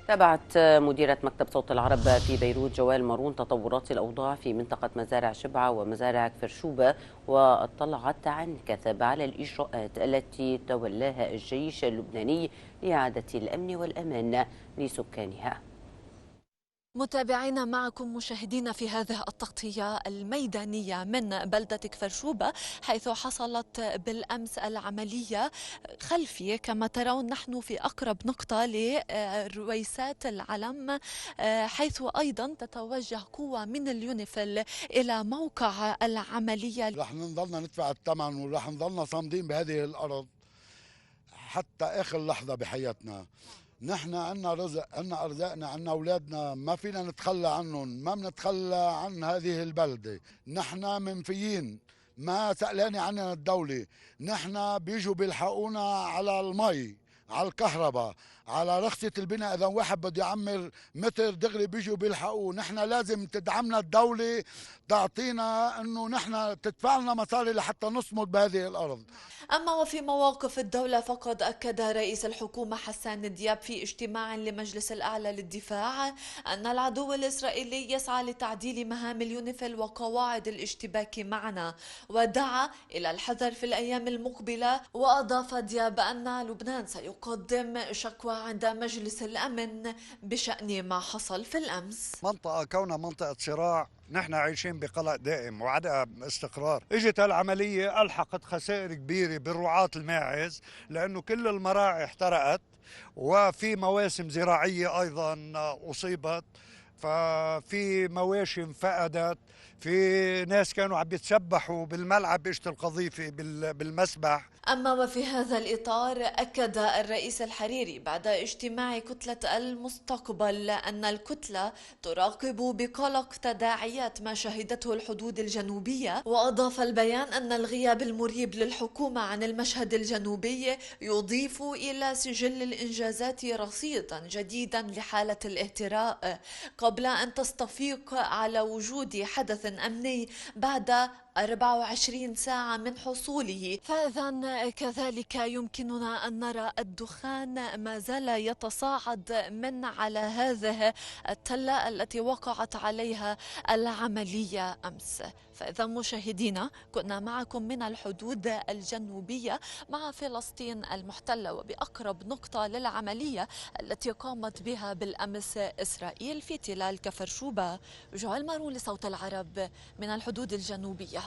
تابعت مديرة مكتب صوت العرب في بيروت جوال مارون تطورات الأوضاع في منطقة مزارع شبعة ومزارع كفرشوبة، واطلعت عن كثب على الإجراءات التي تولاها الجيش اللبناني لإعادة الأمن والأمان لسكانها. متابعينا معكم مشاهدين في هذه التغطية الميدانية من بلدة كفرشوبة، حيث حصلت بالأمس العملية خلفي. كما ترون نحن في أقرب نقطة لرويسات العلم، حيث أيضا تتوجه قوة من اليونيفيل إلى موقع العملية. رح نضلنا ندفع الثمن ورح نضلنا صامدين بهذه الأرض حتى آخر لحظة بحياتنا. نحن عنا رزق، عنا أرزاقنا، عنا أولادنا، ما فينا نتخلى عنهم، ما بنتخلى عن هذه البلدة. نحن منفيين، ما سألاني عننا الدولة. نحن بيجوا بيلحقونا على المي، على الكهرباء، على رخصة البناء. إذا واحد بده يعمر متر دغري بيجوا بيلحقوه. نحن لازم تدعمنا الدولة، تعطينا إنه نحن تدفع لنا مصاري لحتى نصمد بهذه الأرض. أما وفي مواقف الدولة، فقد أكد رئيس الحكومة حسان دياب في اجتماع لمجلس الأعلى للدفاع أن العدو الإسرائيلي يسعى لتعديل مهام اليونيفيل وقواعد الاشتباك معنا، ودعا إلى الحذر في الأيام المقبلة. وأضاف دياب أن لبنان سيقدم شكوى عند مجلس الأمن بشأن ما حصل في الأمس. منطقة كونها منطقة صراع، نحن عايشين بقلق دائم وعدم استقرار. اجت العملية ألحقت خسائر كبيرة بالرعاة الماعز، لأنه كل المراعي احترقت، وفي مواسم زراعية أيضا أصيبت، ففي مواشي انفقدت، في ناس كانوا عم يتسبحوا بالملعب اجت القذيفة بالمسبح. أما وفي هذا الإطار، أكد الرئيس الحريري بعد اجتماع كتلة المستقبل أن الكتلة تراقب بقلق تداعيات ما شهدته الحدود الجنوبية. وأضاف البيان أن الغياب المريب للحكومة عن المشهد الجنوبي يضيف إلى سجل الإنجازات رصيدا جديدا لحالة الاهتراء، قبل أن تستفيق على وجود حدث أمني بعد 24 ساعة من حصوله. فإذا كذلك يمكننا أن نرى الدخان ما زال يتصاعد من على هذه التلة التي وقعت عليها العملية أمس. فإذا مشاهدينا، كنا معكم من الحدود الجنوبية مع فلسطين المحتلة، وبأقرب نقطة للعملية التي قامت بها بالأمس إسرائيل في تلال كفرشوبة. جوال مارون لصوت العرب من الحدود الجنوبية.